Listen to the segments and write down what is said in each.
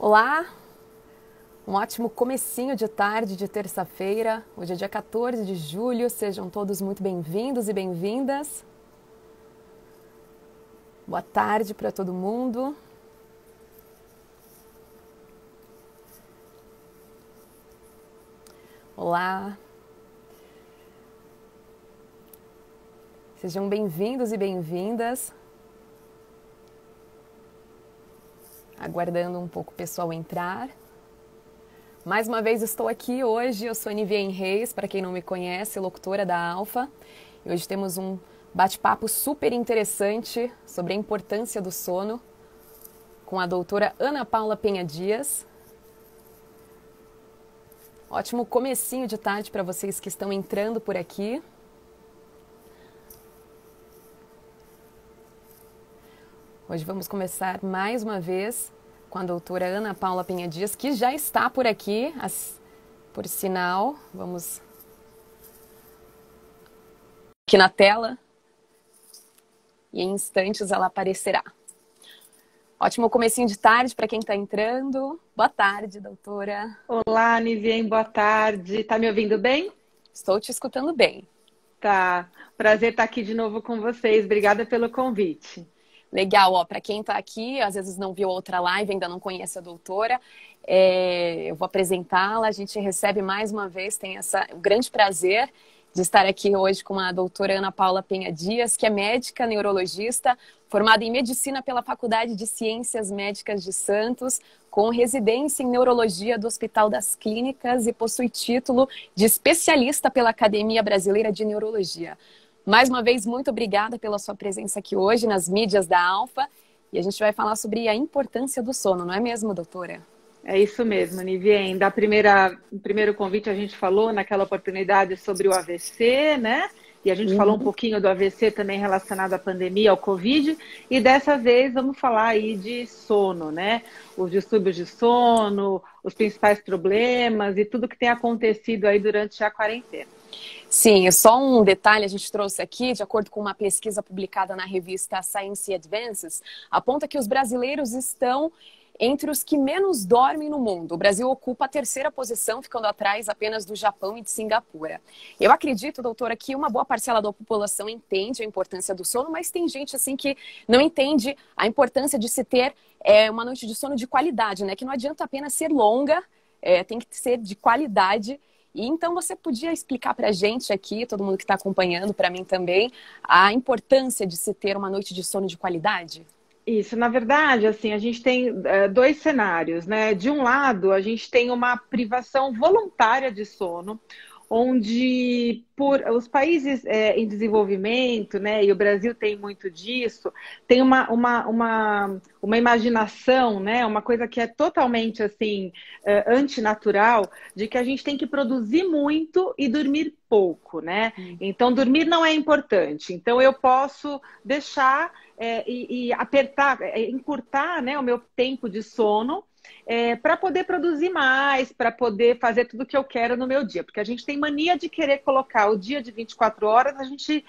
Olá, um ótimo comecinho de tarde de terça-feira. Hoje é dia 14 de julho, sejam todos muito bem-vindos e bem-vindas. Boa tarde para todo mundo. Olá. Sejam bem-vindos e bem-vindas. Aguardando um pouco o pessoal entrar. Mais uma vez estou aqui hoje, eu sou Nivien Reis, para quem não me conhece, locutora da Alfa. E hoje temos um bate-papo super interessante sobre a importância do sono com a doutora Ana Paula Penha Dias. Ótimo comecinho de tarde para vocês que estão entrando por aqui. Hoje vamos começar mais uma vez com a doutora Ana Paula Penha Dias, que já está por aqui, por sinal. Vamos aqui na tela e em instantes ela aparecerá. Ótimo comecinho de tarde para quem está entrando. Boa tarde, doutora. Olá, Nivien, boa tarde. Tá me ouvindo bem? Estou te escutando bem. Tá. Prazer estar aqui de novo com vocês. Obrigada pelo convite. Legal, ó, para quem está aqui, às vezes não viu outra live, ainda não conhece a doutora, eu vou apresentá-la. A gente recebe mais uma vez, tem o grande prazer de estar aqui hoje com a doutora Ana Paula Penha Dias, que é médica neurologista, formada em medicina pela Faculdade de Ciências Médicas de Santos, com residência em neurologia do Hospital das Clínicas e possui título de especialista pela Academia Brasileira de Neurologia. Mais uma vez, muito obrigada pela sua presença aqui hoje nas mídias da Alfa. E a gente vai falar sobre a importância do sono, não é mesmo, doutora? É isso mesmo, Nivien. Do primeiro convite a gente falou naquela oportunidade sobre o AVC, né? E a gente falou um pouquinho do AVC também relacionado à pandemia, ao Covid. E dessa vez vamos falar aí de sono, né? Os distúrbios de sono, os principais problemas e tudo que tem acontecido aí durante a quarentena. Sim, só um detalhe a gente trouxe aqui, de acordo com uma pesquisa publicada na revista Science Advances, aponta que os brasileiros estão entre os que menos dormem no mundo. O Brasil ocupa a terceira posição, ficando atrás apenas do Japão e de Singapura. Eu acredito, doutora, que uma boa parcela da população entende a importância do sono, mas tem gente assim que não entende a importância de se ter uma noite de sono de qualidade, né? Que não adianta apenas ser longa, tem que ser de qualidade. E então você podia explicar para a gente aqui, todo mundo que está acompanhando, para mim também, a importância de se ter uma noite de sono de qualidade? Isso, na verdade, assim, a gente tem dois cenários, né? De um lado, a gente tem uma privação voluntária de sono, onde por os países em desenvolvimento, né, e o Brasil tem muito disso, tem uma imaginação, né, uma coisa que é totalmente assim antinatural, de que a gente tem que produzir muito e dormir pouco, né? Então dormir não é importante. Então eu posso deixar e apertar, encurtar, né, o meu tempo de sono, para poder produzir mais, para poder fazer tudo o que eu quero no meu dia. Porque a gente tem mania de querer colocar o dia de 24 horas, a gente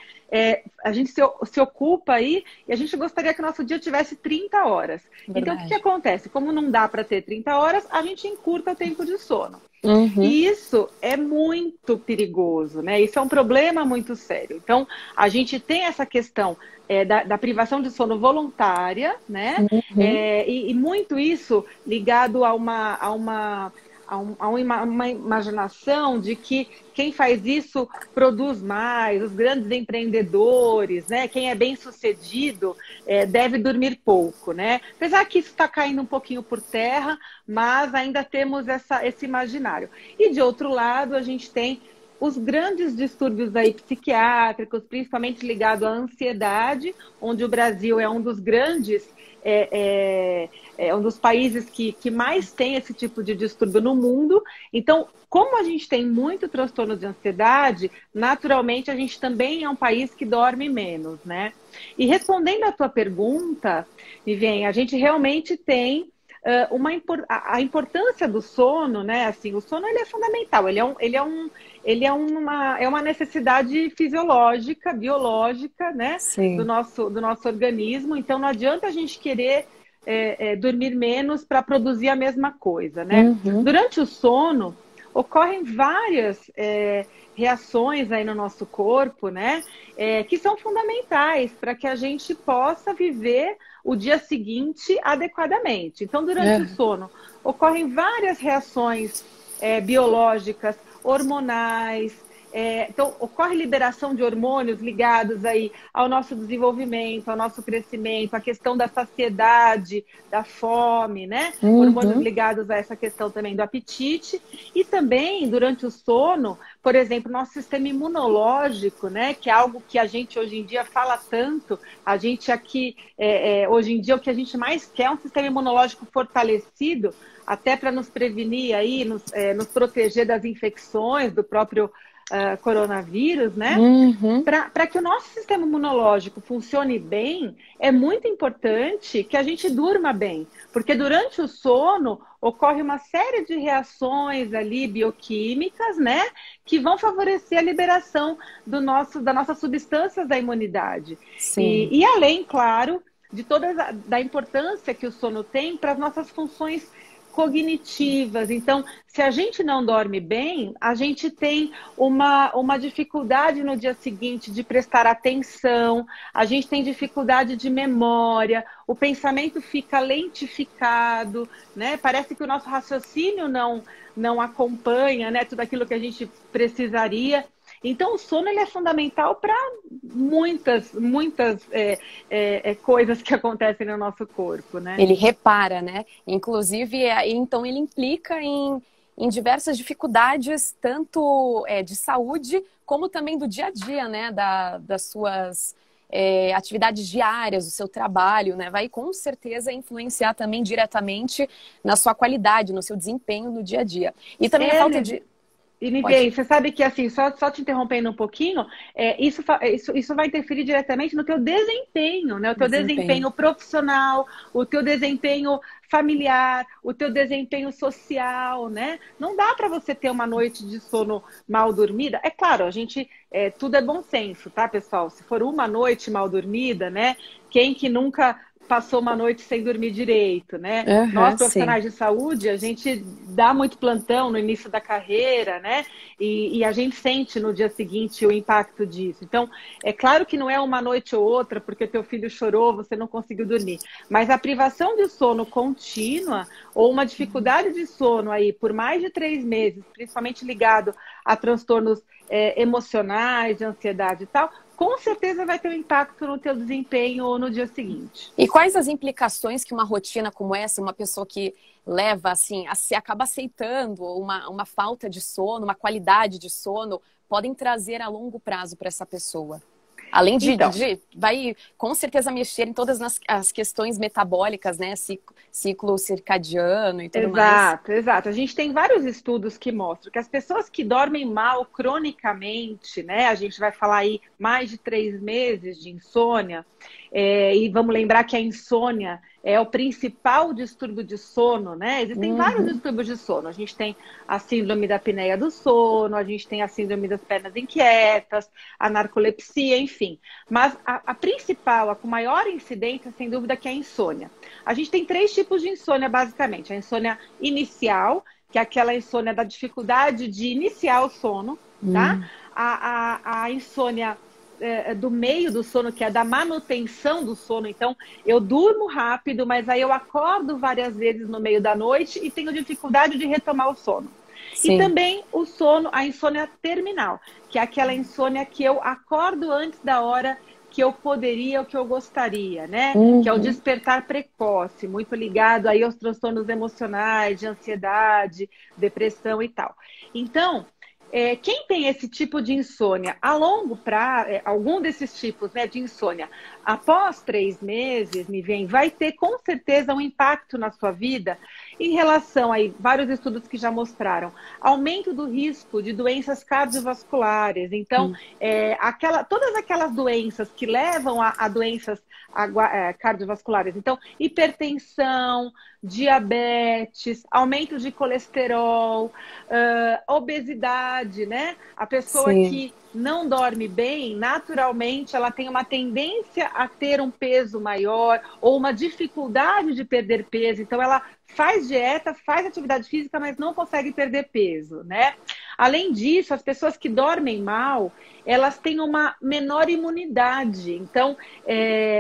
se ocupa aí e a gente gostaria que o nosso dia tivesse 30 horas. Verdade. Então, o que acontece? Como não dá para ter 30 horas, a gente encurta o tempo de sono. Uhum. E isso é muito perigoso, né? Isso é um problema muito sério. Então, a gente tem essa questão da privação de sono voluntária, né? Uhum. E muito isso ligado a uma imaginação de que quem faz isso produz mais, os grandes empreendedores, né? Quem é bem-sucedido deve dormir pouco, né? Apesar que isso está caindo um pouquinho por terra, mas ainda temos esse imaginário. E de outro lado, a gente tem os grandes distúrbios aí psiquiátricos, principalmente ligado à ansiedade, onde o Brasil é um dos grandes, um dos países que mais tem esse tipo de distúrbio no mundo. Então, como a gente tem muito transtorno de ansiedade, naturalmente a gente também é um país que dorme menos, né? E respondendo à tua pergunta, Vivien, a gente realmente tem a importância do sono, né? Assim, o sono ele é fundamental, ele é uma necessidade fisiológica, biológica, né? Sim. Do nosso organismo. Então não adianta a gente querer dormir menos para produzir a mesma coisa, né? Uhum. Durante o sono, ocorrem várias reações aí no nosso corpo, né? Que são fundamentais para que a gente possa viver o dia seguinte adequadamente. Então, durante o sono, ocorrem várias reações biológicas, hormonais. Então, ocorre liberação de hormônios ligados aí ao nosso desenvolvimento, ao nosso crescimento, à questão da saciedade, da fome, né? Hormônios ligados a essa questão também do apetite. E também, durante o sono, por exemplo, nosso sistema imunológico, né? Que é algo que a gente hoje em dia fala tanto. A gente aqui, hoje em dia, o que a gente mais quer é um sistema imunológico fortalecido, até para nos prevenir aí, nos proteger das infecções, do próprio coronavírus, né? Para que o nosso sistema imunológico funcione bem, é muito importante que a gente durma bem, porque durante o sono ocorre uma série de reações ali bioquímicas, né? Que vão favorecer a liberação das nossas substâncias da imunidade. E além, claro, de da importância que o sono tem para as nossas funções cognitivas. Então, se a gente não dorme bem, a gente tem uma dificuldade no dia seguinte de prestar atenção, a gente tem dificuldade de memória, o pensamento fica lentificado, né? Parece que o nosso raciocínio não acompanha, né, tudo aquilo que a gente precisaria. Então, o sono ele é fundamental para muitas coisas que acontecem no nosso corpo, né? Ele repara, né? Inclusive, então ele implica em diversas dificuldades, tanto de saúde, como também do dia a dia, né? Das suas atividades diárias, do seu trabalho, né? Vai com certeza influenciar também diretamente na sua qualidade, no seu desempenho no dia a dia. E também a falta de... E Nivea, você sabe que, assim, só te interrompendo um pouquinho, isso vai interferir diretamente no teu desempenho, né? O teu desempenho profissional, o teu desempenho familiar, o teu desempenho social, né? Não dá para você ter uma noite de sono mal dormida. É claro, tudo é bom senso, tá, pessoal? Se for uma noite mal dormida, né? Quem que nunca passou uma noite sem dormir direito, né? Nós, profissionais de saúde, a gente dá muito plantão no início da carreira, né? E a gente sente no dia seguinte o impacto disso. Então, é claro que não é uma noite ou outra, porque teu filho chorou, você não conseguiu dormir. Mas a privação de sono contínua, ou uma dificuldade de sono aí por mais de 3 meses, principalmente ligado a transtornos emocionais, de ansiedade e tal, com certeza vai ter um impacto no teu desempenho no dia seguinte. E quais as implicações que uma rotina como essa, uma pessoa que leva, assim, acaba aceitando uma falta de sono, uma qualidade de sono, podem trazer a longo prazo para essa pessoa? Além vai com certeza mexer em todas as questões metabólicas, né? Ciclo circadiano e tudo mais. Exato. A gente tem vários estudos que mostram que as pessoas que dormem mal cronicamente, né? A gente vai falar aí mais de 3 meses de insônia. E vamos lembrar que a insônia é o principal distúrbio de sono, né? Existem vários distúrbios de sono. A gente tem a síndrome da apneia do sono, a gente tem a síndrome das pernas inquietas, a narcolepsia, enfim. Mas a principal, a com maior incidência, sem dúvida, que é a insônia. A gente tem 3 tipos de insônia, basicamente. A insônia inicial, que é aquela insônia da dificuldade de iniciar o sono, tá? A insônia do meio do sono, que é da manutenção do sono. Então, eu durmo rápido, mas aí eu acordo várias vezes no meio da noite e tenho dificuldade de retomar o sono. Sim. E também a insônia terminal, que é aquela insônia que eu acordo antes da hora que eu poderia ou que eu gostaria, né? Que é o despertar precoce, muito ligado aí aos transtornos emocionais, de ansiedade, depressão e tal. Então, quem tem esse tipo de insônia a longo prazo, algum desses tipos, né, de insônia, após 3 meses, vai ter com certeza um impacto na sua vida em relação a vários estudos que já mostraram aumento do risco de doenças cardiovasculares. Então, todas aquelas doenças que levam a doenças cardiovasculares, então hipertensão, diabetes, aumento de colesterol, obesidade, né? A pessoa que não dorme bem, naturalmente ela tem uma tendência a ter um peso maior ou uma dificuldade de perder peso. Então ela faz dieta, faz atividade física, mas não consegue perder peso, né? Além disso, as pessoas que dormem mal, elas têm uma menor imunidade. Então,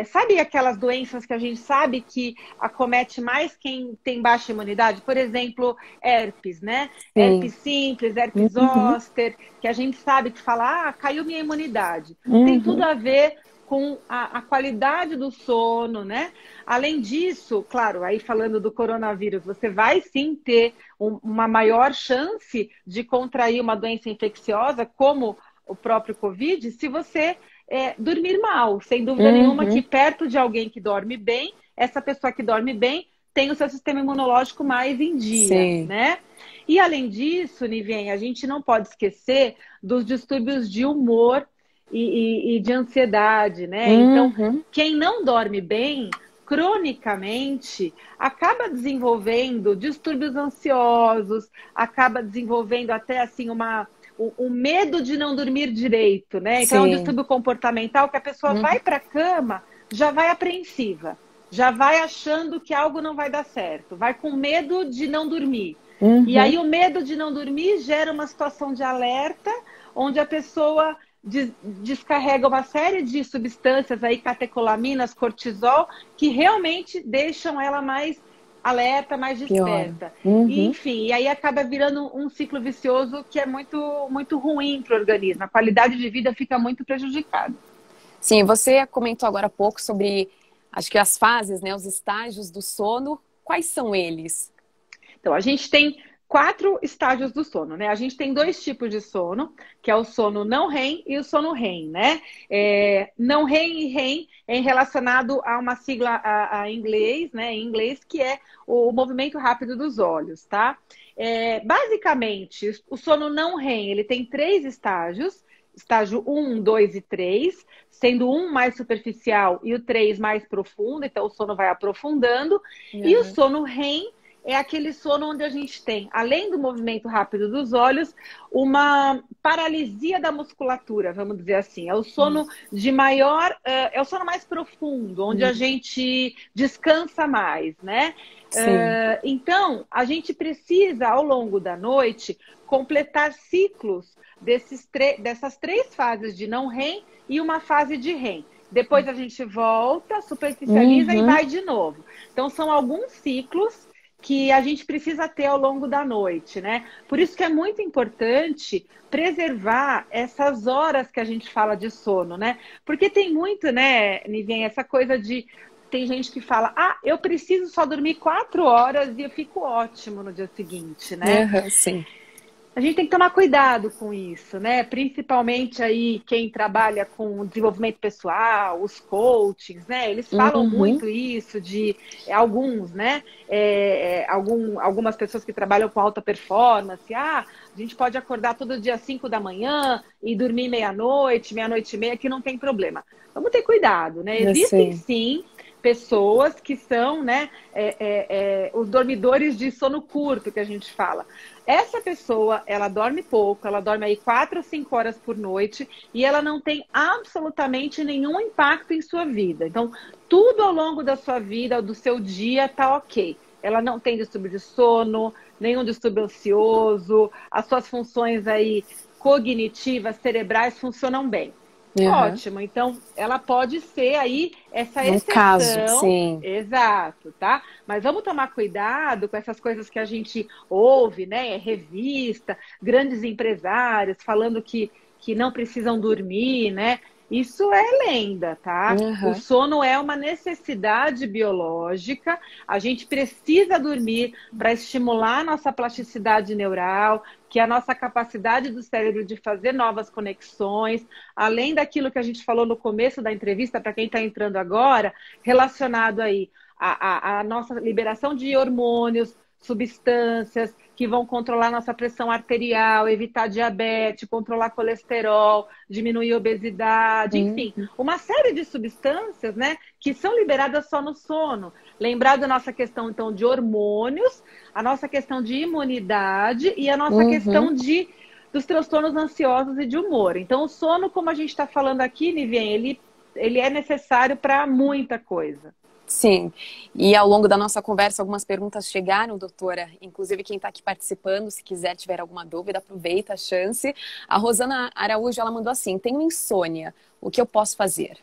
sabe aquelas doenças que a gente sabe que acomete mais quem tem baixa imunidade? Por exemplo, herpes, né? Sim. Herpes simples, herpes zoster, que a gente sabe que fala, caiu minha imunidade. Tem tudo a ver com a qualidade do sono, né? Além disso, claro, aí falando do coronavírus, você vai sim ter uma maior chance de contrair uma doença infecciosa, como o próprio Covid, se você dormir mal. Sem dúvida nenhuma que perto de alguém que dorme bem, essa pessoa que dorme bem tem o seu sistema imunológico mais em dia, sim, né? E além disso, Nivien, a gente não pode esquecer dos distúrbios de humor e de ansiedade, né? Então, quem não dorme bem, cronicamente, acaba desenvolvendo distúrbios ansiosos, acaba desenvolvendo até assim um medo de não dormir direito, né? Então, é um distúrbio comportamental que a pessoa vai para a cama, já vai apreensiva, já vai achando que algo não vai dar certo, vai com medo de não dormir. E aí o medo de não dormir gera uma situação de alerta, onde a pessoa descarrega uma série de substâncias aí, catecolaminas, cortisol, que realmente deixam ela mais alerta, mais desperta. Enfim, e aí acaba virando um ciclo vicioso que é muito, muito ruim para o organismo. A qualidade de vida fica muito prejudicada. Sim, você comentou agora há pouco sobre, acho que as fases, né, os estágios do sono. Quais são eles? Então, a gente tem 4 estágios do sono, né? A gente tem 2 tipos de sono, que é o sono não REM e o sono REM, né? Não REM e REM é relacionado a uma sigla em inglês, né? Em inglês, que é o movimento rápido dos olhos, tá? Basicamente, o sono não REM, ele tem 3 estágios, estágio 1, 2 e 3, sendo o 1 mais superficial e o 3 mais profundo, então o sono vai aprofundando. E o sono REM é aquele sono onde a gente tem, além do movimento rápido dos olhos, uma paralisia da musculatura, vamos dizer assim. É o sono de maior, é o sono mais profundo, onde a gente descansa mais, né? Então, a gente precisa, ao longo da noite, completar ciclos dessas 3 fases de não REM e uma fase de REM. Depois a gente volta, superficializa e vai de novo. Então, são alguns ciclos que a gente precisa ter ao longo da noite, né? Por isso que é muito importante preservar essas horas que a gente fala de sono, né? Porque tem muito, né, Nivien, essa coisa de... Tem gente que fala, eu preciso só dormir 4 horas e eu fico ótimo no dia seguinte, né? Sim. A gente tem que tomar cuidado com isso, né? Principalmente aí quem trabalha com desenvolvimento pessoal, os coachings, né? Eles falam muito isso de alguns, né? Algumas pessoas que trabalham com alta performance. A gente pode acordar todo dia às 5 da manhã e dormir meia-noite, meia-noite e meia, que não tem problema. Vamos ter cuidado, né? Existem sim pessoas que são, né, os dormidores de sono curto, que a gente fala. Essa pessoa, ela dorme pouco, ela dorme aí 4 ou 5 horas por noite e ela não tem absolutamente nenhum impacto em sua vida. Então, tudo ao longo da sua vida, do seu dia, tá ok. Ela não tem distúrbio de sono, nenhum distúrbio ansioso, as suas funções aí cognitivas, cerebrais funcionam bem. Ótimo, então ela pode ser aí essa exceção. Caso, sim. Exato, tá? Mas vamos tomar cuidado com essas coisas que a gente ouve, né? Revista, grandes empresários falando que não precisam dormir, né? Isso é lenda, tá? O sono é uma necessidade biológica. A gente precisa dormir para estimular a nossa plasticidade neural, que é a nossa capacidade do cérebro de fazer novas conexões, além daquilo que a gente falou no começo da entrevista, para quem está entrando agora, relacionado aí à nossa liberação de hormônios, substâncias que vão controlar nossa pressão arterial, evitar diabetes, controlar colesterol, diminuir a obesidade, enfim, uma série de substâncias, né, que são liberadas só no sono. Lembrar da nossa questão, então, de hormônios, a nossa questão de imunidade e a nossa questão de dos transtornos ansiosos e de humor. Então, o sono, como a gente está falando aqui, Nivien, ele é necessário para muita coisa. Sim, e ao longo da nossa conversa algumas perguntas chegaram, doutora, inclusive quem está aqui participando, se quiser, tiver alguma dúvida, aproveita a chance. A Rosana Araújo, ela mandou assim: tenho insônia, o que eu posso fazer?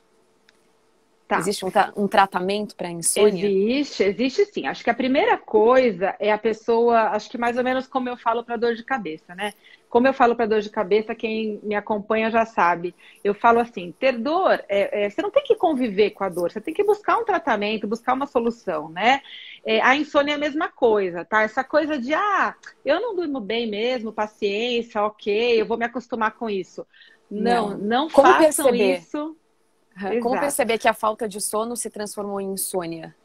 Tá. Existe um tratamento para insônia? Existe sim. Acho que a primeira coisa é a pessoa, acho que mais ou menos como eu falo para dor de cabeça, né? Como eu falo para dor de cabeça, quem me acompanha já sabe. Eu falo assim, ter dor, você não tem que conviver com a dor, você tem que buscar um tratamento, buscar uma solução, né? A insônia é a mesma coisa, tá? Essa coisa de, eu não durmo bem mesmo, paciência, ok, eu vou me acostumar com isso. Não façam isso. Como perceber que a falta de sono se transformou em insônia?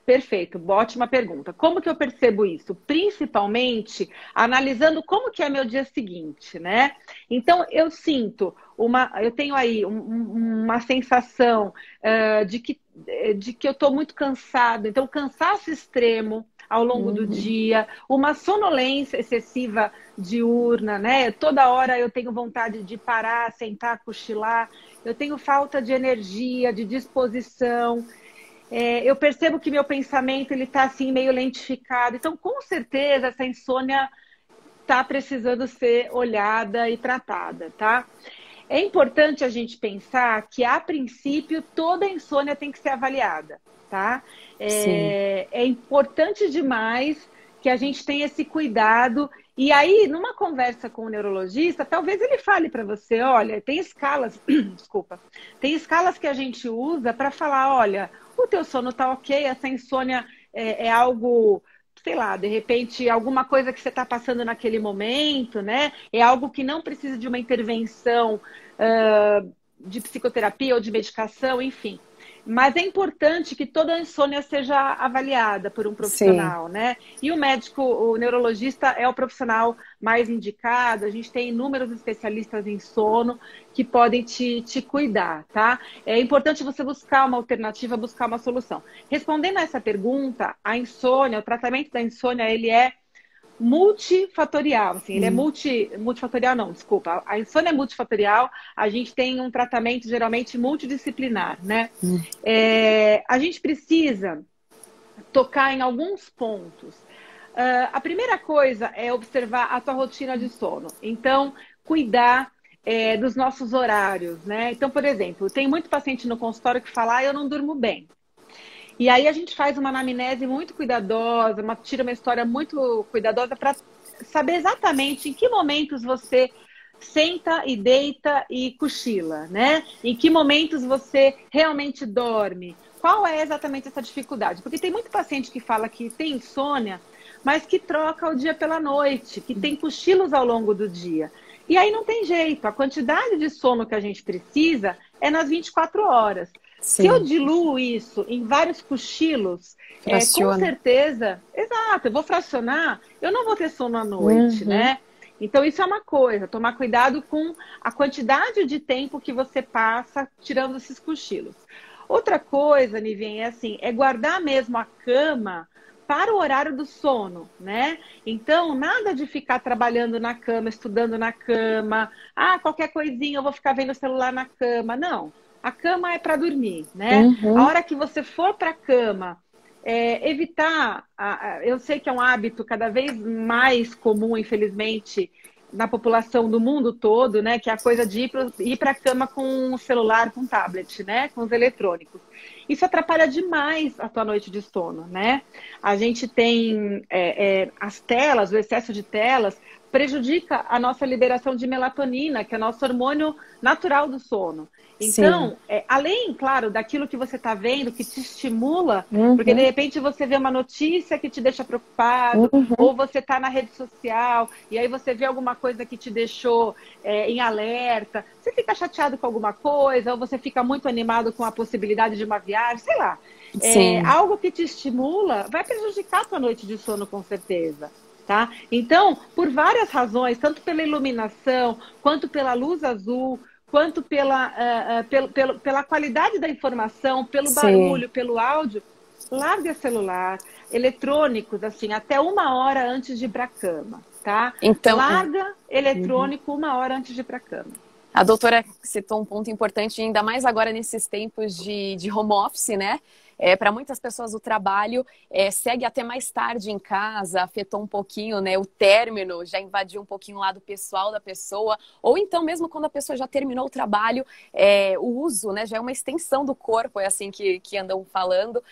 Perfeito, ótima pergunta. Como que eu percebo isso? Principalmente analisando como que é meu dia seguinte, né? Então, eu tenho aí uma sensação de que eu estou muito cansado. Então, cansaço extremo ao longo do dia, uma sonolência excessiva diurna, né? Toda hora eu tenho vontade de parar, sentar, cochilar. Eu tenho falta de energia, de disposição. Eu percebo que meu pensamento ele está assim meio lentificado. Então, com certeza, essa insônia está precisando ser olhada e tratada, tá? É importante a gente pensar que, a princípio, toda insônia tem que ser avaliada, tá? É importante demais que a gente tenha esse cuidado. E aí, numa conversa com o neurologista, talvez ele fale para você, olha, tem escalas, desculpa, tem escalas que a gente usa para falar, olha, o teu sono tá ok, essa insônia é algo, sei lá, de repente, alguma coisa que você está passando naquele momento, né? É algo que não precisa de uma intervenção de psicoterapia ou de medicação, enfim. Mas é importante que toda a insônia seja avaliada por um profissional, né? E o médico, o neurologista é o profissional mais indicado. A gente tem inúmeros especialistas em sono que podem te cuidar, tá? É importante você buscar uma alternativa, buscar uma solução. Respondendo a essa pergunta, a insônia, o tratamento da insônia, ele é multifatorial, assim, ele é multifatorial não, desculpa, a insônia é multifatorial, a gente tem um tratamento geralmente multidisciplinar, né? A gente precisa tocar em alguns pontos. A primeira coisa é observar a tua rotina de sono, então cuidar dos nossos horários, né? Então, por exemplo, tem muito paciente no consultório que fala, eu não durmo bem. E aí a gente faz uma anamnese muito cuidadosa, tira uma história muito cuidadosa para saber exatamente em que momentos você senta e deita e cochila, né? Em que momentos você realmente dorme. Qual é exatamente essa dificuldade? Porque tem muito paciente que fala que tem insônia, mas que troca o dia pela noite, que tem cochilos ao longo do dia. E aí não tem jeito, a quantidade de sono que a gente precisa é nas 24 horas. Sim. Se eu diluo isso em vários cochilos, com certeza, exato, eu vou fracionar, eu não vou ter sono à noite, né? Então isso é uma coisa, tomar cuidado com a quantidade de tempo que você passa tirando esses cochilos. Outra coisa, Nivien, é guardar mesmo a cama para o horário do sono, né? Então, nada de ficar trabalhando na cama, estudando na cama, qualquer coisinha eu vou ficar vendo o celular na cama, não. A cama é para dormir, né? A hora que você for para a cama, evitar... eu sei que é um hábito cada vez mais comum, infelizmente, na população do mundo todo, né? Que é a coisa de ir para a cama com o celular, com o tablet, né? Com os eletrônicos. Isso atrapalha demais a tua noite de sono, né? A gente tem as telas, o excesso de telas, prejudica a nossa liberação de melatonina, que é o nosso hormônio natural do sono. Então, além, claro, daquilo que você está vendo, que te estimula, porque de repente você vê uma notícia que te deixa preocupado, ou você está na rede social, e aí você vê alguma coisa que te deixou em alerta, você fica chateado com alguma coisa, ou você fica muito animado com a possibilidade de uma viagem, sei lá. Algo que te estimula vai prejudicar a tua noite de sono, com certeza. Tá? Então, por várias razões, tanto pela iluminação, quanto pela luz azul, quanto pela qualidade da informação, pelo barulho, pelo áudio, larga celular, eletrônicos, assim, até 1 hora antes de ir para a cama, tá? Então, Larga eletrônico 1 hora antes de ir para a cama. a doutora citou um ponto importante, ainda mais agora nesses tempos de home office, né? Para muitas pessoas o trabalho segue até mais tarde em casa, afetou um pouquinho, né? O término já invadiu um pouquinho o lado pessoal da pessoa, ou então mesmo quando a pessoa já terminou o trabalho, o uso, né? Já é uma extensão do corpo, é assim que andam falando,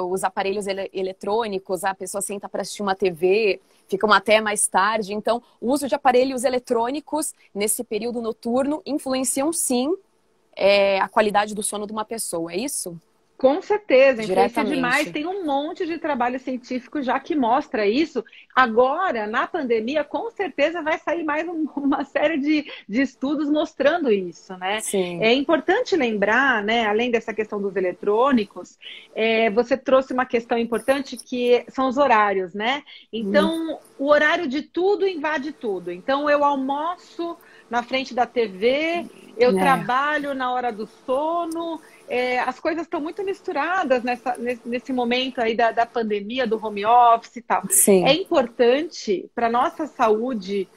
os aparelhos eletrônicos, a pessoa senta para assistir uma TV, ficam até mais tarde. Então, o uso de aparelhos eletrônicos nesse período noturno influenciam sim a qualidade do sono de uma pessoa, é isso? Com certeza, influencia demais. Diretamente. Tem um monte de trabalho científico já que mostra isso. Agora, na pandemia, com certeza vai sair mais uma série de estudos mostrando isso, né? Sim. É importante lembrar, né, além dessa questão dos eletrônicos, você trouxe uma questão importante que são os horários, né? Então, o horário de tudo invade tudo. Então, eu almoço na frente da TV, eu trabalho na hora do sono. As coisas estão muito misturadas nesse momento aí da pandemia, do home office e tal. Sim. É importante para a nossa saúde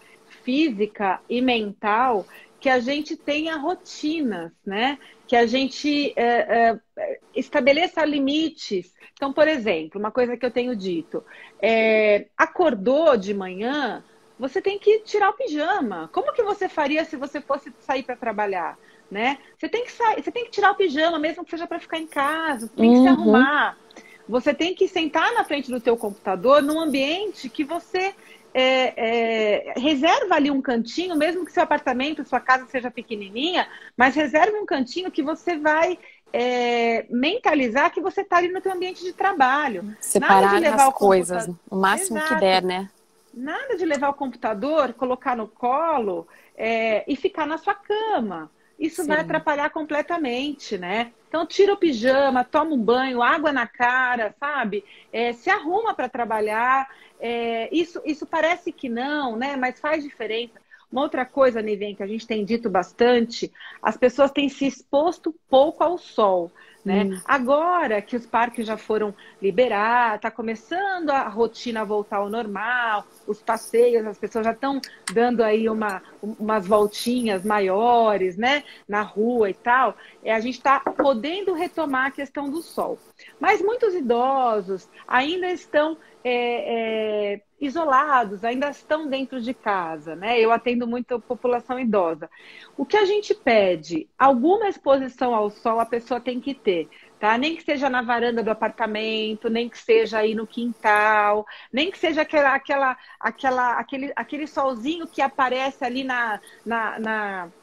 física e mental que a gente tenha rotinas, né? Que a gente estabeleça limites. Então, por exemplo, uma coisa que eu tenho dito, acordou de manhã, você tem que tirar o pijama. Como que você faria se você fosse sair para trabalhar? Né? Você tem que sair, você tem que tirar o pijama, mesmo que seja para ficar em casa, você tem que se arrumar. Você tem que sentar na frente do teu computador num ambiente que você reserva ali um cantinho, mesmo que seu apartamento, sua casa seja pequenininha, mas reserva um cantinho que você vai mentalizar que você está ali no teu ambiente de trabalho. Separar as coisas, o máximo que der, né? Nada de levar o computador, colocar no colo e ficar na sua cama. Isso vai atrapalhar completamente, né? Então, tira o pijama, toma um banho, água na cara, sabe? Se arruma para trabalhar. Isso parece que não, né? Mas faz diferença. Uma outra coisa, Nivien, que a gente tem dito bastante, as pessoas têm se exposto pouco ao sol, né? Agora que os parques já foram liberados, está começando a rotina a voltar ao normal, os passeios, as pessoas já estão dando aí umas voltinhas maiores, né? Na rua e tal. A gente está podendo retomar a questão do sol. Mas muitos idosos ainda estão isolados, ainda estão dentro de casa, né? Eu atendo muito a população idosa. O que a gente pede? Alguma exposição ao sol a pessoa tem que ter, tá? Nem que seja na varanda do apartamento, nem que seja aí no quintal, nem que seja aquele solzinho que aparece ali na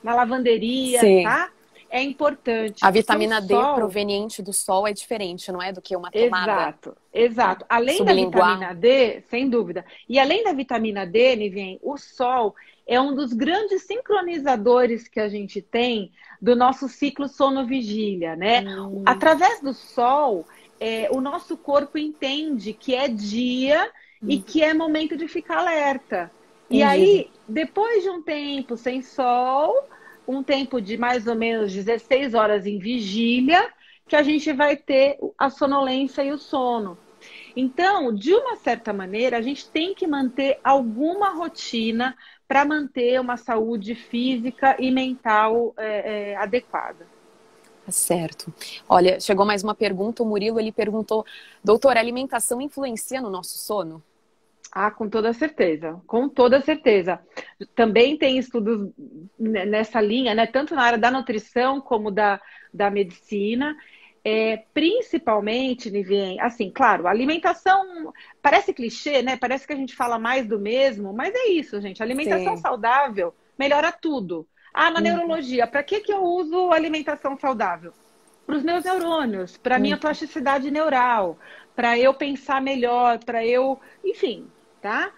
lavanderia, tá? É importante. A vitamina D proveniente do sol é diferente, não é? Do que uma tomada. Exato. Além da vitamina D, sem dúvida. E além da vitamina D, Nivien, o sol é um dos grandes sincronizadores que a gente tem do nosso ciclo sono-vigília, né? Através do sol, o nosso corpo entende que é dia e que é momento de ficar alerta. E aí, depois de um tempo sem sol, um tempo de mais ou menos 16 horas em vigília, que a gente vai ter a sonolência e o sono. Então, de uma certa maneira, a gente tem que manter alguma rotina para manter uma saúde física e mental adequada. Certo. Olha, chegou mais uma pergunta, o Murilo, ele perguntou, doutor, a alimentação influencia no nosso sono? Ah, com toda certeza, com toda certeza. Também tem estudos nessa linha, né? Tanto na área da nutrição como da medicina. Principalmente, Nivien, assim, claro, a alimentação parece clichê, né? Parece que a gente fala mais do mesmo, mas é isso, gente. A alimentação saudável melhora tudo. Ah, na neurologia, para que eu uso alimentação saudável? Para os meus neurônios, para a minha plasticidade neural, para eu pensar melhor, para eu, enfim, tá?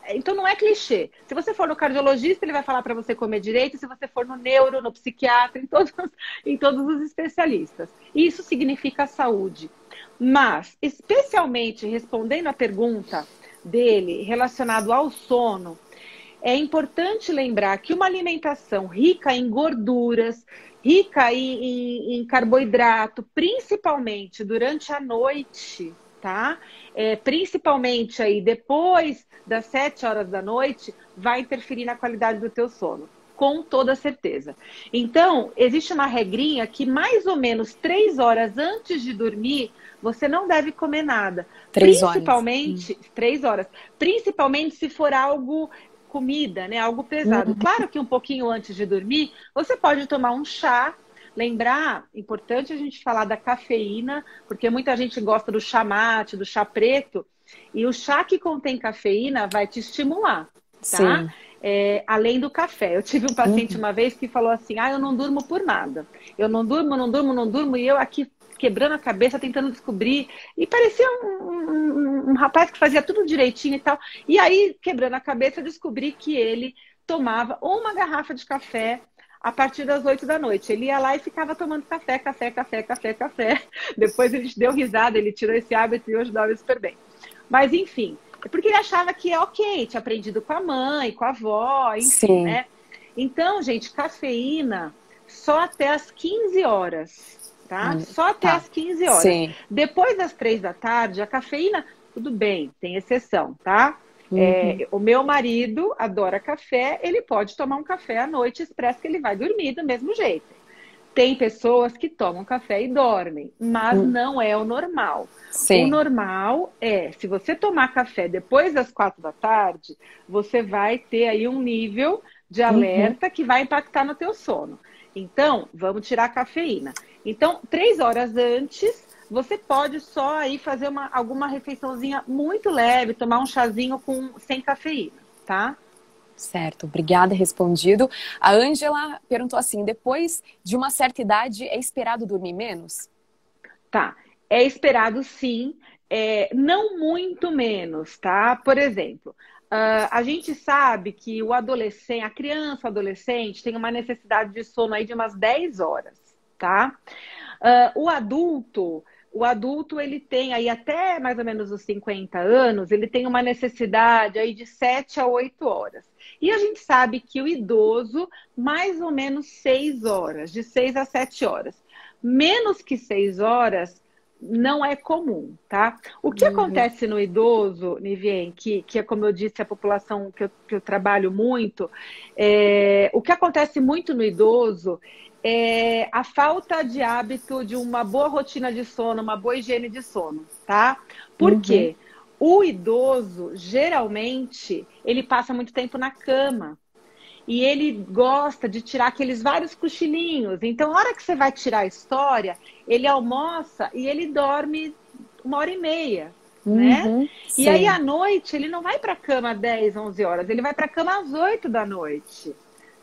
Então não é clichê. Se você for no cardiologista, ele vai falar para você comer direito. Se você for no neuro, no psiquiatra, em todos os especialistas. Isso significa saúde. Mas, especialmente respondendo a pergunta dele relacionado ao sono, é importante lembrar que uma alimentação rica em gorduras, rica em carboidrato, principalmente durante a noite, tá? Principalmente aí depois das 7 horas da noite, vai interferir na qualidade do teu sono, com toda certeza. Então, existe uma regrinha que mais ou menos 3 horas antes de dormir, você não deve comer nada. 3 horas. Principalmente, 3 horas. Principalmente se for algo, comida, né? Algo pesado. Claro que um pouquinho antes de dormir, você pode tomar um chá. Lembrar, importante a gente falar da cafeína, porque muita gente gosta do chá mate, do chá preto, e o chá que contém cafeína vai te estimular, tá? Sim. Além do café. Eu tive um paciente uma vez que falou assim, eu não durmo por nada. Eu não durmo, e eu aqui quebrando a cabeça, tentando descobrir, e parecia um rapaz que fazia tudo direitinho e tal. E aí, quebrando a cabeça, eu descobri que ele tomava uma garrafa de café a partir das 8 da noite. Ele ia lá e ficava tomando café. Depois a gente deu risada, ele tirou esse hábito e hoje dorme super bem. Mas enfim, é porque ele achava que é ok, tinha aprendido com a mãe, com a avó, enfim, Sim. né? Então, gente, cafeína só até as 15 horas, tá? Só até as 15 horas. Sim. Depois das 3 da tarde, a cafeína, tudo bem, tem exceção, tá? O meu marido adora café, ele pode tomar um café à noite expresso que ele vai dormir do mesmo jeito. Tem pessoas que tomam café e dormem, mas não é o normal. Sim. O normal é, se você tomar café depois das 4 da tarde, você vai ter aí um nível de alerta que vai impactar no teu sono. Então, vamos tirar a cafeína. Então, 3 horas antes, você pode só aí fazer alguma refeiçãozinha muito leve, tomar um chazinho sem cafeína, tá? Certo, obrigada, respondido. A Ângela perguntou assim, depois de uma certa idade, é esperado dormir menos? Tá, é esperado sim, não muito menos, tá? Por exemplo, a gente sabe que a criança, o adolescente, tem uma necessidade de sono aí de umas 10 horas, tá? O adulto, ele tem aí até mais ou menos os 50 anos, ele tem uma necessidade aí de 7 a 8 horas. E a gente sabe que o idoso, mais ou menos 6 horas, de 6 a 7 horas. Menos que 6 horas não é comum, tá? O que acontece no idoso, Nivien, que é, como eu disse, a população que eu trabalho muito, o que acontece muito no idoso é a falta de hábito de uma boa rotina de sono, uma boa higiene de sono, tá? Por quê? O idoso, geralmente, ele passa muito tempo na cama. E ele gosta de tirar aqueles vários cochilinhos. Então, a hora que você vai tirar a história, ele almoça e ele dorme 1h30, né? Sim. E aí, à noite, ele não vai para a cama às 10, 11 horas. Ele vai para a cama às 8 da noite,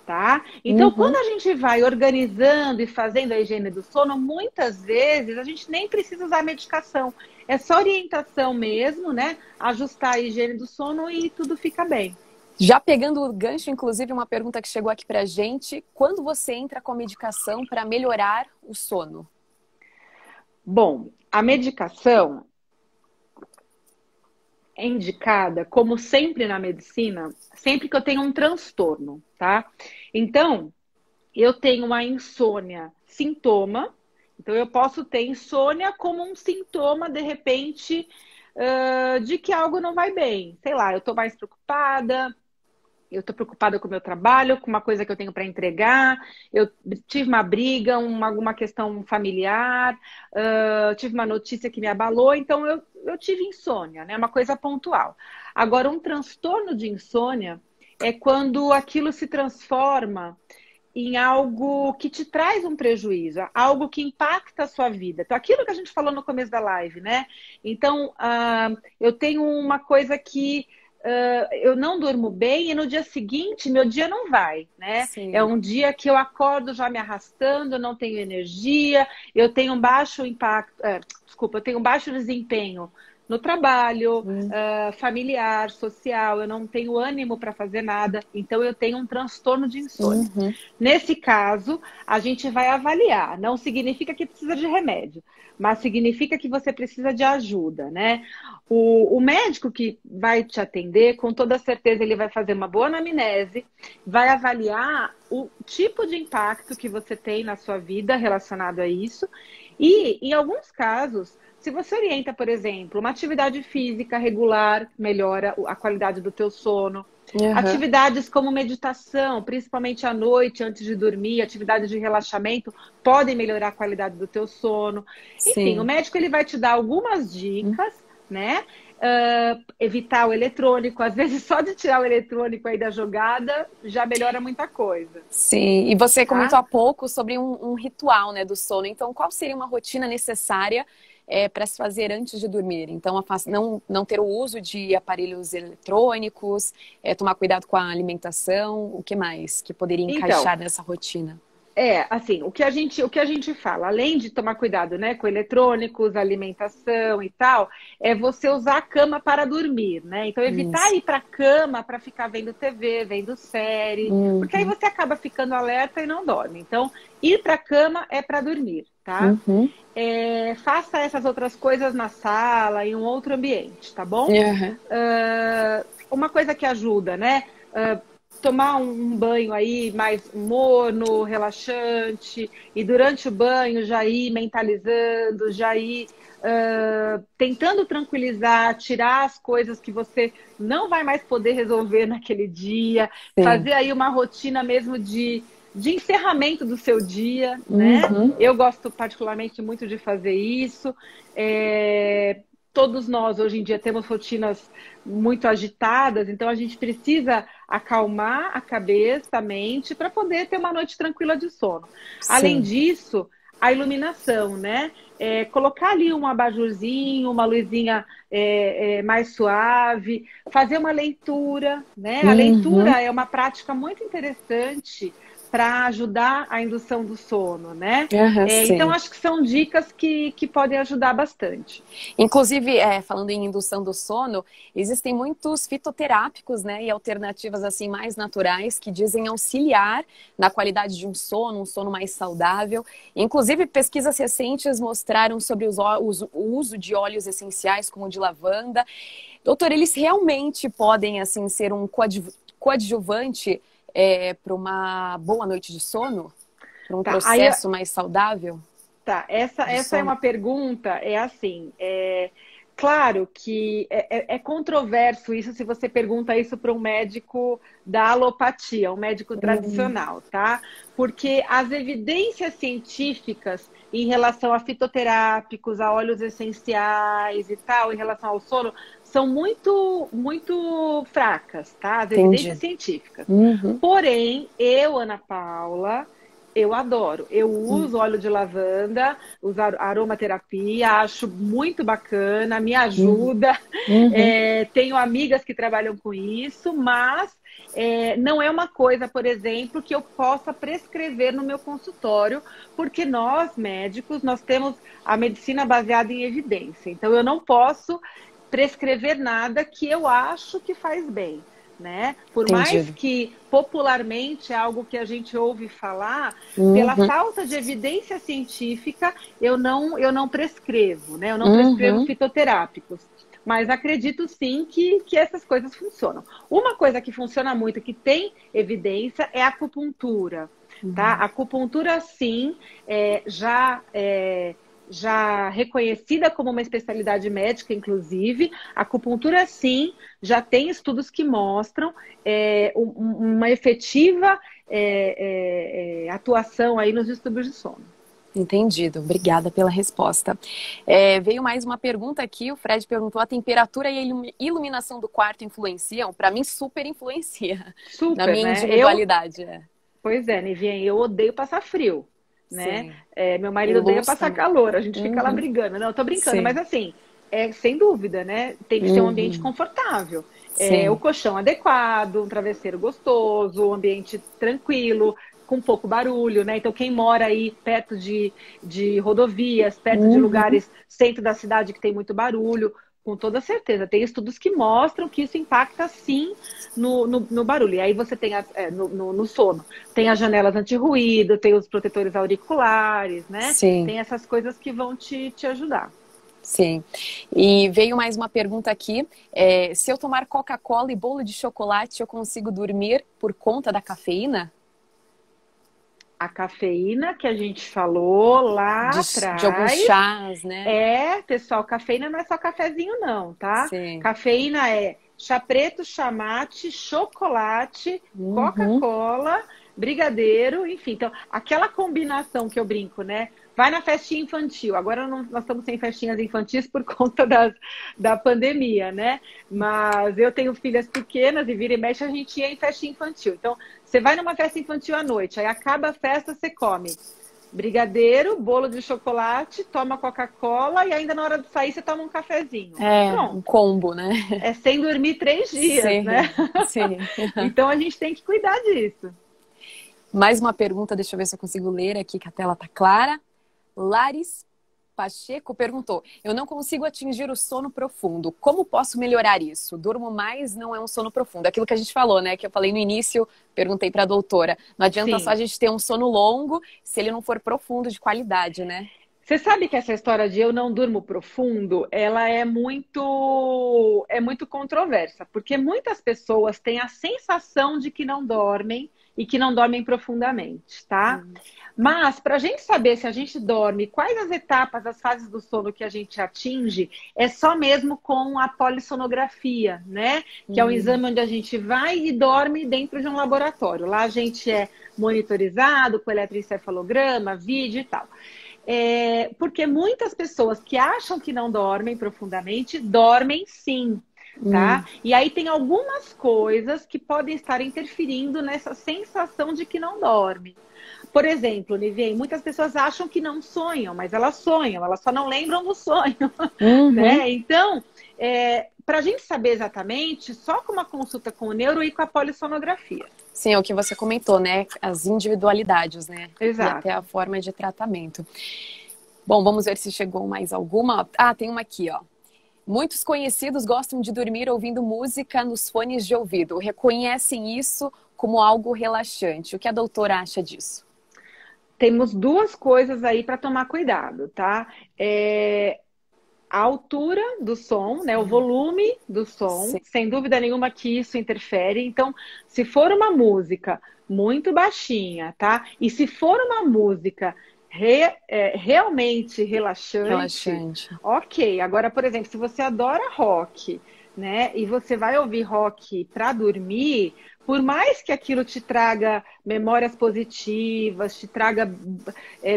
tá? Então, quando a gente vai organizando e fazendo a higiene do sono, muitas vezes a gente nem precisa usar medicação. É só orientação mesmo, né? Ajustar a higiene do sono e tudo fica bem. Já pegando o gancho, inclusive, uma pergunta que chegou aqui pra gente. Quando você entra com a medicação para melhorar o sono? Bom, a medicação é indicada, como sempre na medicina, sempre que eu tenho um transtorno, tá? Então, eu tenho uma insônia sintoma. Então, eu posso ter insônia como um sintoma, de repente, de que algo não vai bem. Sei lá, eu tô mais preocupada. Eu estou preocupada com o meu trabalho, com uma coisa que eu tenho para entregar, eu tive uma briga, alguma questão familiar, tive uma notícia que me abalou, então eu tive insônia, né? Uma coisa pontual. Agora, um transtorno de insônia é quando aquilo se transforma em algo que te traz um prejuízo, algo que impacta a sua vida. Então, aquilo que a gente falou no começo da live, né? Então, eu tenho uma coisa que eu não durmo bem e no dia seguinte meu dia não vai, né? Sim. É um dia que eu acordo já me arrastando, eu não tenho energia, eu tenho um baixo impacto, eu tenho um baixo desempenho no trabalho, familiar, social, eu não tenho ânimo para fazer nada, então eu tenho um transtorno de insônia. Nesse caso, a gente vai avaliar, não significa que precisa de remédio, mas significa que você precisa de ajuda, né? O médico que vai te atender, com toda certeza, ele vai fazer uma boa anamnese, vai avaliar o tipo de impacto que você tem na sua vida relacionado a isso, e em alguns casos, Se você orienta, por exemplo, uma atividade física regular, melhora a qualidade do teu sono. Uhum. Atividades como meditação, principalmente à noite, antes de dormir, atividades de relaxamento, podem melhorar a qualidade do teu sono. Enfim, o Sim. médico ele vai te dar algumas dicas, né? Evitar o eletrônico, às vezes só de tirar o eletrônico aí da jogada já melhora muita coisa. Sim, e você comentou Tá? há pouco sobre um ritual, né, do sono. Então, qual seria uma rotina necessária para se fazer antes de dormir? Então, não ter o uso de aparelhos eletrônicos, tomar cuidado com a alimentação, o que mais que poderia Então, encaixar nessa rotina? assim, o que a gente fala, além de tomar cuidado, né, com eletrônicos, alimentação e tal, é você usar a cama para dormir, né? Então, evitar Isso. ir para a cama para ficar vendo TV, vendo série, porque aí Uhum, você acaba ficando alerta e não dorme. Então, ir para a cama é para dormir, tá? uhum, Faça essas outras coisas na sala, em um outro ambiente, tá bom? uhum. Uma coisa que ajuda, né? Tomar um banho aí mais morno, relaxante, e durante o banho já ir mentalizando, já ir tentando tranquilizar, tirar as coisas que você não vai mais poder resolver naquele dia, Sim. fazer aí uma rotina mesmo de encerramento do seu dia, né? Uhum. Eu gosto particularmente muito de fazer isso. Todos nós, hoje em dia, temos rotinas muito agitadas, então a gente precisa acalmar a cabeça, a mente, para poder ter uma noite tranquila de sono. Além Sim. disso, a iluminação, né? Colocar ali um abajurzinho, uma luzinha mais suave, fazer uma leitura, né? A Uhum. leitura é uma prática muito interessante para ajudar a indução do sono, né? Uhum, Então, sim. acho que são dicas que podem ajudar bastante. Inclusive, falando em indução do sono, existem muitos fitoterápicos, né, e alternativas assim mais naturais que dizem auxiliar na qualidade de um sono mais saudável. Inclusive, pesquisas recentes mostraram sobre o uso de óleos essenciais, como o de lavanda. Doutor, eles realmente podem assim ser um coadjuvante para uma boa noite de sono? Para um Tá, aí processo mais saudável tá. Essa de é sono? uma pergunta, assim, claro que é controverso isso se você pergunta isso para um médico da alopatia, um médico Hum, tradicional, tá? Porque as evidências científicas em relação a fitoterápicos, a óleos essenciais e tal, em relação ao sono, são muito, muito fracas, tá? As evidências entendi. científicas. Uhum. Porém, Ana Paula, eu adoro. Eu uso óleo de lavanda, uso aromaterapia, acho muito bacana, me Uhum. ajuda. Uhum. Tenho amigas que trabalham com isso, mas não é uma coisa, por exemplo, que eu possa prescrever no meu consultório, porque nós, médicos, nós temos a medicina baseada em evidência. Então, eu não posso prescrever nada que eu acho que faz bem. Né? Por mais Entendido. que popularmente é algo que a gente ouve falar, pela Uhum. falta de evidência científica, eu não prescrevo, né? Eu não prescrevo Uhum. fitoterápicos. Mas acredito sim que essas coisas funcionam. Uma coisa que funciona muito, que tem evidência, é a acupuntura. Tá? A acupuntura, sim, já reconhecida como uma especialidade médica, inclusive. A acupuntura, sim, já tem estudos que mostram uma efetiva atuação aí nos distúrbios de sono. Entendido. Obrigada pela resposta. Veio mais uma pergunta aqui. O Fred perguntou: a temperatura e a iluminação do quarto influenciam? Para mim, super influencia na Super, minha né? individualidade. Pois é, Nivinha, eu odeio passar frio, né? Sim. Meu E marido odeia luz passar também. calor, a gente fica lá Uhum. brigando. Não, eu tô brincando, mas Sim. assim, sem dúvida, né? Tem que ser um ambiente Uhum. confortável. O Sim. colchão adequado, um travesseiro gostoso, um ambiente tranquilo, com pouco barulho, né? Então, quem mora aí perto de rodovias, perto de Uhum. lugares, centro da cidade que tem muito barulho, com toda certeza. Tem estudos que mostram que isso impacta sim no barulho. E aí você tem no sono. Tem as janelas anti-ruído, tem os protetores auriculares, né? Sim. Tem essas coisas que vão te ajudar. Sim. E veio mais uma pergunta aqui. Se eu tomar Coca-Cola e bolo de chocolate, eu consigo dormir por conta da cafeína? A cafeína que a gente falou lá atrás. De alguns chás, né? Pessoal, cafeína não é só cafezinho não, tá? Sim. Cafeína é chá preto, chá mate, chocolate, Coca-Cola, brigadeiro, enfim. Então, aquela combinação que eu brinco, né? Vai na festinha infantil. Agora nós estamos sem festinhas infantis por conta da pandemia, né? Mas eu tenho filhas pequenas e vira e mexe a gente ia em festinha infantil. Então, você vai numa festa infantil à noite, aí acaba a festa, você come brigadeiro, bolo de chocolate, toma Coca-Cola e ainda na hora de sair você toma um cafezinho. Pronto. Um combo, né? É sem dormir 3 dias, sim, né? Sim. Então a gente tem que cuidar disso. Mais uma pergunta, deixa eu ver se eu consigo ler aqui, que a tela tá clara. Laris Pacheco perguntou: eu não consigo atingir o sono profundo. Como posso melhorar isso? Durmo mais, não é um sono profundo. Aquilo que a gente falou, né? Que eu falei no início, perguntei para a doutora. Não adianta só a gente ter um sono longo se ele não for profundo, de qualidade, né? Você sabe que essa história de eu não durmo profundo, ela é muito controversa, porque muitas pessoas têm a sensação de que não dormem e que não dormem profundamente, tá? Mas, para a gente saber se a gente dorme, quais as etapas, as fases do sono que a gente atinge, é só mesmo com a polissonografia, né? Que é um exame onde a gente vai e dorme dentro de um laboratório. Lá a gente é monitorizado com eletroencefalograma, vídeo e tal. Porque muitas pessoas que acham que não dormem profundamente, dormem sim. Tá? E aí tem algumas coisas que podem estar interferindo nessa sensação de que não dorme. Por exemplo, Nivien, muitas pessoas acham que não sonham, mas elas sonham, elas só não lembram do sonho. Né? Então, para a gente saber exatamente, só com uma consulta com o neuro e com a polissonografia. Sim, é o que você comentou, né? As individualidades, né? Exato. E até a forma de tratamento. Bom, vamos ver se chegou mais alguma. Tem uma aqui, ó. Muitos conhecidos gostam de dormir ouvindo música nos fones de ouvido. Reconhecem isso como algo relaxante. O que a doutora acha disso? Temos 2 coisas aí para tomar cuidado, tá? A altura do som, né? O volume do som. Sim. Sem dúvida nenhuma que isso interfere. Então, se for uma música muito baixinha, tá? E se for uma música realmente relaxante. Ok. Agora, por exemplo, se você adora rock, né? E você vai ouvir rock para dormir, por mais que aquilo te traga memórias positivas, te traga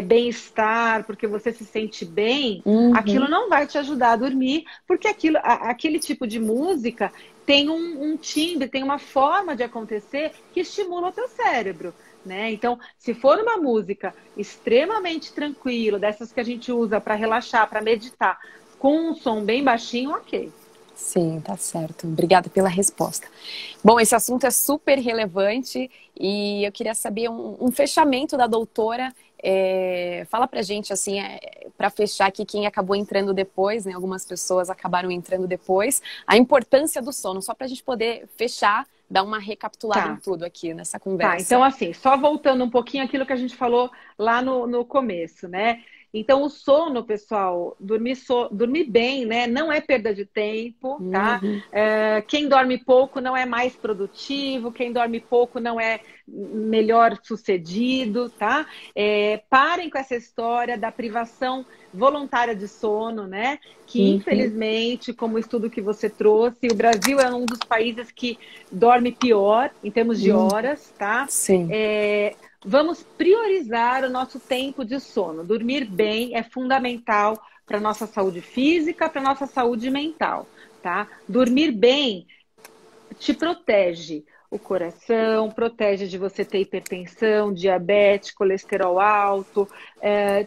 bem-estar, porque você se sente bem, aquilo não vai te ajudar a dormir, porque aquele tipo de música tem um timbre, tem uma forma de acontecer que estimula o teu cérebro. Né? Então, se for uma música extremamente tranquila, dessas que a gente usa para relaxar, para meditar, com um som bem baixinho, ok. Sim, tá certo. Obrigada pela resposta. Bom, esse assunto é super relevante e eu queria saber um fechamento da doutora. Fala pra gente, assim, para fechar aqui, quem acabou entrando depois, né? Algumas pessoas acabaram entrando depois. A importância do sono, só pra gente poder fechar, dar uma recapitulada em tudo aqui nessa conversa. Tá, então assim, só voltando um pouquinho aquilo que a gente falou lá no começo, né? Então, o sono, pessoal, dormir bem, né? Não é perda de tempo, tá? Quem dorme pouco não é mais produtivo, quem dorme pouco não é melhor sucedido, tá? Parem com essa história da privação voluntária de sono, né? Que, infelizmente, como o estudo que você trouxe, o Brasil é um dos países que dorme pior em termos de horas, tá? Sim. Vamos priorizar o nosso tempo de sono. Dormir bem é fundamental para a nossa saúde física, para a nossa saúde mental, tá? Dormir bem te protege o coração, protege de você ter hipertensão, diabetes, colesterol alto,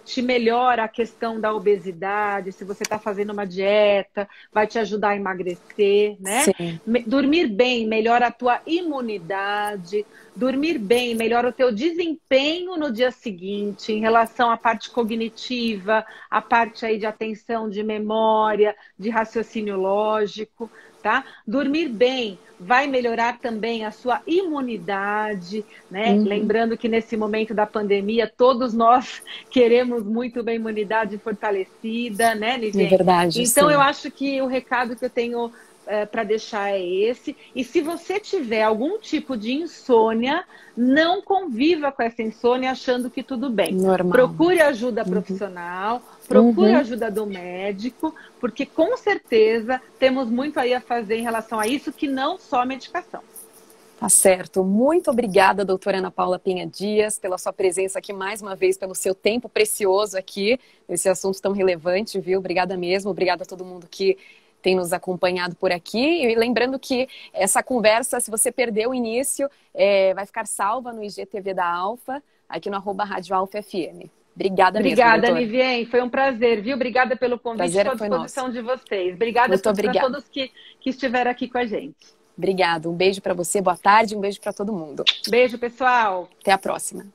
te melhora a questão da obesidade, se você está fazendo uma dieta, vai te ajudar a emagrecer, né? Sim. Dormir bem melhora a tua imunidade, dormir bem melhora o teu desempenho no dia seguinte, em relação à parte cognitiva, a parte aí de atenção, de memória, de raciocínio lógico, tá? Dormir bem vai melhorar também a sua imunidade, né? Lembrando que nesse momento da pandemia, todos nós queremos muito bem a imunidade fortalecida, né, Nivien? É verdade. Então, sim. eu acho que o recado que eu tenho para deixar é esse. E se você tiver algum tipo de insônia, não conviva com essa insônia achando que tudo bem. Normal. Procure ajuda profissional, procure ajuda do médico, porque com certeza temos muito aí a fazer em relação a isso, que não só medicação. Tá certo. Muito obrigada, doutora Ana Paula Penha Dias, pela sua presença aqui mais uma vez, pelo seu tempo precioso aqui, nesse assunto tão relevante, viu? Obrigada mesmo. Obrigada a todo mundo que tem nos acompanhado por aqui. E lembrando que essa conversa, se você perdeu o início, vai ficar salva no IGTV da Alfa, aqui no @Rádio Alfa FM. Obrigada mesmo, Obrigada, doutora. Nivien. Foi um prazer, viu? Obrigada pelo convite. Estou à disposição de vocês. Obrigada para todos que estiveram aqui com a gente. Obrigada. Um beijo para você, boa tarde, um beijo para todo mundo. Beijo, pessoal. Até a próxima.